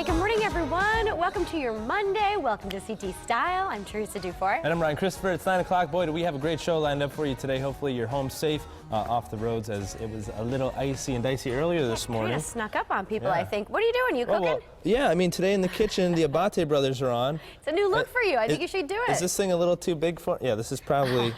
Hey, good morning, everyone. Welcome to your Monday. Welcome to CT Style. I'm Teresa Dufour. And I'm Ryan Christopher. It's 9 o'clock. Boy, do we have a great show lined up for you today. Hopefully you're home safe off the roads, as it was a little icy and dicey earlier this morning. Kind of snuck up on people, I think. What are you doing? You cooking? Well, yeah, I mean, today in the kitchen, the Abate brothers are on. It's a new look for you. I think you should do it. Is this thing a little too big for? Yeah, this is probably.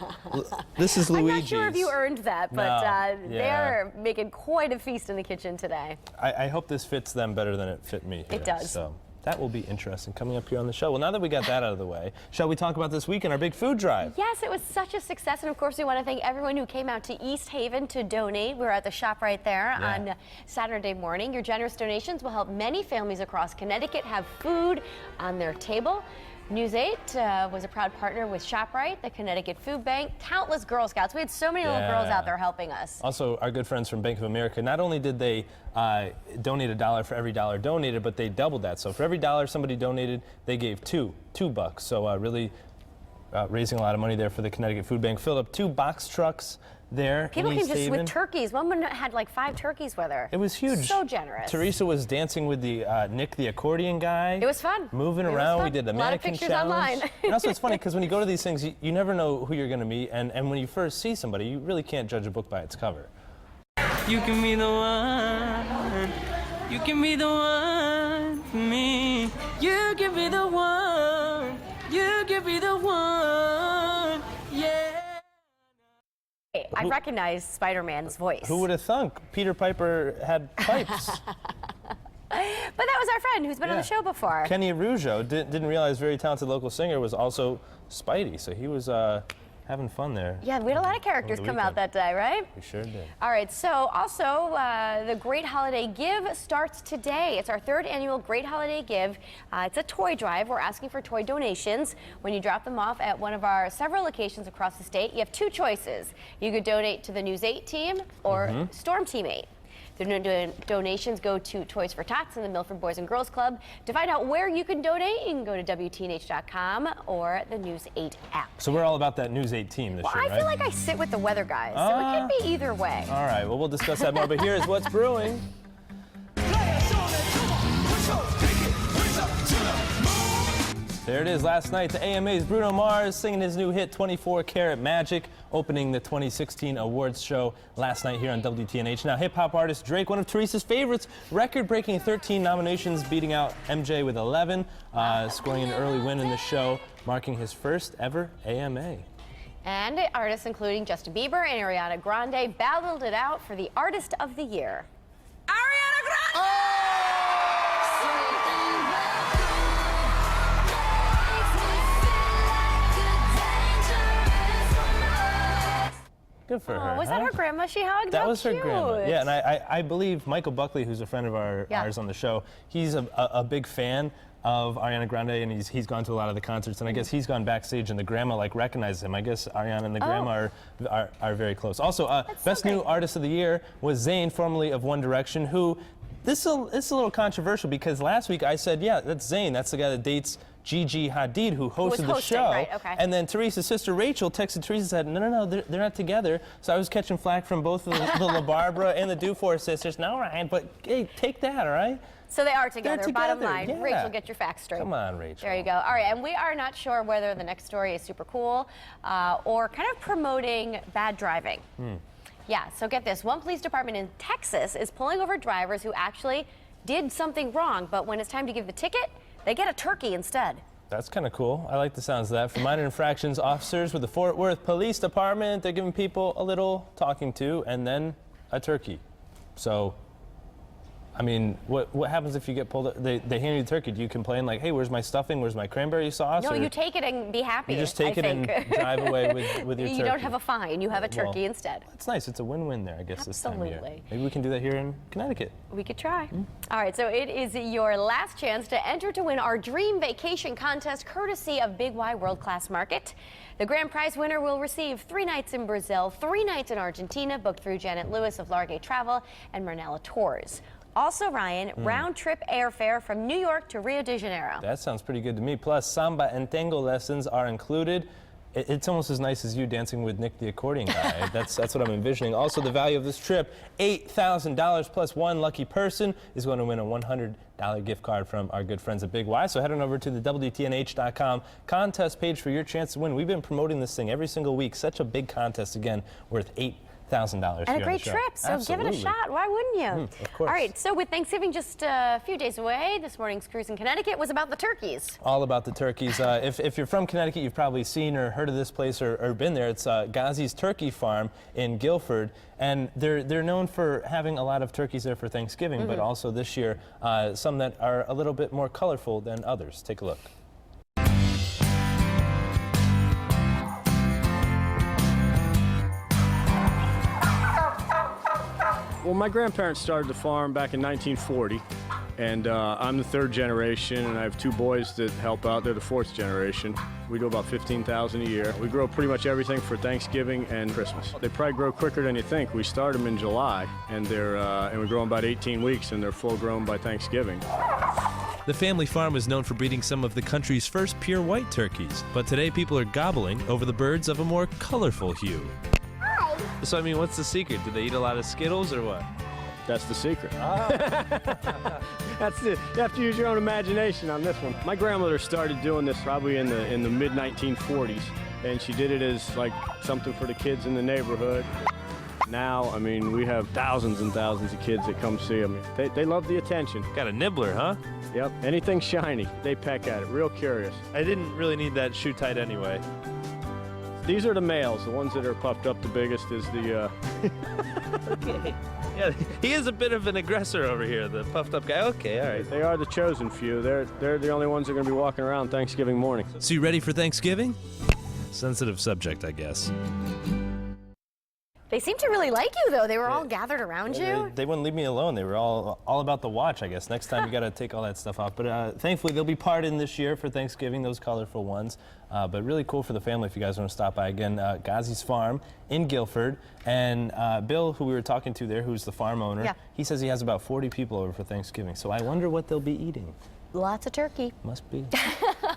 This is Luigi's. I'm not sure if you earned that, but they're making quite a feast in the kitchen today. I hope this fits them better than it fit me here. It does. So that will be interesting coming up here on the show. Well, now that we got that out of the way, shall we talk about this weekend, our big food drive? Yes, it was such a success, and of course we want to thank everyone who came out to East Haven to donate. We were at the shop right there on Saturday morning. Your generous donations will help many families across Connecticut have food on their table. News 8 was a proud partner with ShopRite, the Connecticut Food Bank, countless Girl Scouts. We had so many little girls out there helping us. Also, our good friends from Bank of America, not only did they donate $1 for every dollar donated, but they doubled that. So for every dollar somebody donated, they gave $2 bucks. So really raising a lot of money there for the Connecticut Food Bank. Filled up 2 box trucks there. People came just with turkeys. One woman had like 5 turkeys with her. It was huge. So generous. Teresa was dancing with the Nick the accordion guy. It was fun. Moving around. We did the mannequin challenge. Online. And also it's funny because when you go to these things, you never know who you're going to meet. And when you first see somebody, you really can't judge a book by its cover. You can be the one. You can be the one for me. You can be the one. You can be the one. Yeah. I recognize Spider-Man's voice. Who would have thunk Peter Piper had pipes? But that was our friend who's been on the show before. Kenny Rougeau didn't realize very talented local singer was also Spidey, so he was having fun there. Yeah, we had a lot of characters come out that day, right? We sure did. All right, so also the Great Holiday Give starts today. It's our 3rd annual Great Holiday Give. It's a toy drive. We're asking for toy donations. When you drop them off at one of our several locations across the state, you have 2 choices. You could donate to the News 8 team or Storm Team 8. The donations go to Toys for Tots and the Milford Boys and Girls Club. To find out where you can donate, you can go to WTNH.com or the News 8 app. So we're all about that News 8 team this year, right? I feel like I sit with the weather guys, so it could be either way. All right, well, we'll discuss that more, but here's what's brewing. There it is, last night, the AMA's Bruno Mars singing his new hit, 24 Karat Magic, opening the 2016 awards show last night here on WTNH. Now, hip-hop artist Drake, one of Teresa's favorites, record-breaking 13 nominations, beating out MJ with 11, scoring an early win in the show, marking his first ever AMA. And artists including Justin Bieber and Ariana Grande battled it out for the Artist of the Year. Ariana Grande! Good for her. Was that her grandma she hugged? That was her grandma. Yeah, and I believe Michael Buckley, who's a friend of ours on the show, he's a big fan of Ariana Grande, and he's gone to a lot of the concerts, and I guess he's gone backstage and the grandma recognizes him. I guess Ariana and the grandma are very close. Also, Best New Artist of the Year was Zayn, formerly of One Direction, who it's a little controversial because last week I said, yeah, that's Zayn. That's the guy that dates Gigi Hadid, who hosted the show. Right, okay. And then Teresa's sister Rachel texted Teresa and said, no, they're not together. So I was catching flack from both the LaBarbara and the Dufour sisters. No, Ryan, but hey, take that, all right? So they are together, bottom line. Rachel, get your facts straight. Come on, Rachel. There you go. All right, and we are not sure whether the next story is super cool or kind of promoting bad driving. Yeah, so get this. One police department in Texas is pulling over drivers who actually did something wrong, but when it's time to give the ticket, they get a turkey instead. That's kind of cool. I like the sounds of that. For minor infractions, officers with the Fort Worth Police Department, they're giving people a little talking to and then a turkey. So, I mean, what happens if you get pulled? They hand you the turkey. Do you complain like, hey, where's my stuffing? Where's my cranberry sauce? No, you take it and be happy. You just take it and drive away with your turkey. You don't have a fine. You have a turkey instead. That's nice. It's a win-win there, I guess, this time of year. Absolutely. Maybe we can do that here in Connecticut. We could try. All right, so it is your last chance to enter to win our Dream Vacation Contest, courtesy of Big Y World Class Market. The grand prize winner will receive 3 nights in Brazil, 3 nights in Argentina, booked through Janet Lewis of Largay Travel and Marnella Tours. Also, Ryan, round-trip airfare from New York to Rio de Janeiro. That sounds pretty good to me. Plus, samba and tango lessons are included. It's almost as nice as you dancing with Nick the accordion guy. That's what I'm envisioning. Also, the value of this trip, $8,000 plus one lucky person is going to win a $100 gift card from our good friends at Big Y. So head on over to the WTNH.com contest page for your chance to win. We've been promoting this thing every single week. Such a big contest, again, worth $8,000. And a great trip, so Absolutely. give it a shot. Why wouldn't you? Of course. All right, so with Thanksgiving just a few days away, this morning's cruise in Connecticut was about the turkeys. All about the turkeys. If you're from Connecticut, you've probably seen or heard of this place or been there. It's Ghazi's Turkey Farm in Guilford, and they're known for having a lot of turkeys there for Thanksgiving, but also this year some that are a little bit more colorful than others. Take a look. Well, my grandparents started the farm back in 1940, and I'm the third generation, and I have two boys that help out. They're the fourth generation. We do about 15,000 a year. We grow pretty much everything for Thanksgiving and Christmas. They probably grow quicker than you think. We start them in July, and we grow them about 18 weeks, and they're full grown by Thanksgiving. The family farm is known for breeding some of the country's first pure white turkeys, but today people are gobbling over the birds of a more colorful hue. So, I mean, what's the secret? Do they eat a lot of Skittles or what? That's the secret. That's it. You have to use your own imagination on this one. My grandmother started doing this probably in the mid-1940s, and she did it as like something for the kids in the neighborhood. Now, I mean, we have thousands and thousands of kids that come see them. They love the attention. Got a nibbler, huh? Yep, anything shiny, they peck at it, real curious. I didn't really need that shoe tight anyway. These are the males. The ones that are puffed up the biggest is the... Okay. Yeah, he is a bit of an aggressor over here, the puffed up guy. Okay, all right. They are the chosen few. They're the only ones that are going to be walking around Thanksgiving morning. So you ready for Thanksgiving? Sensitive subject, I guess. They seem to really like you, though. They were all gathered around you. They wouldn't leave me alone. They were all about the watch, I guess. Next time you got to take all that stuff off. But thankfully, they'll be part in this year for Thanksgiving, those colorful ones. But really cool for the family if you guys want to stop by. Again, Ghazi's Farm in Guilford. And Bill, who we were talking to there, who's the farm owner, he says he has about 40 people over for Thanksgiving. So I wonder what they'll be eating. Lots of turkey. Must be.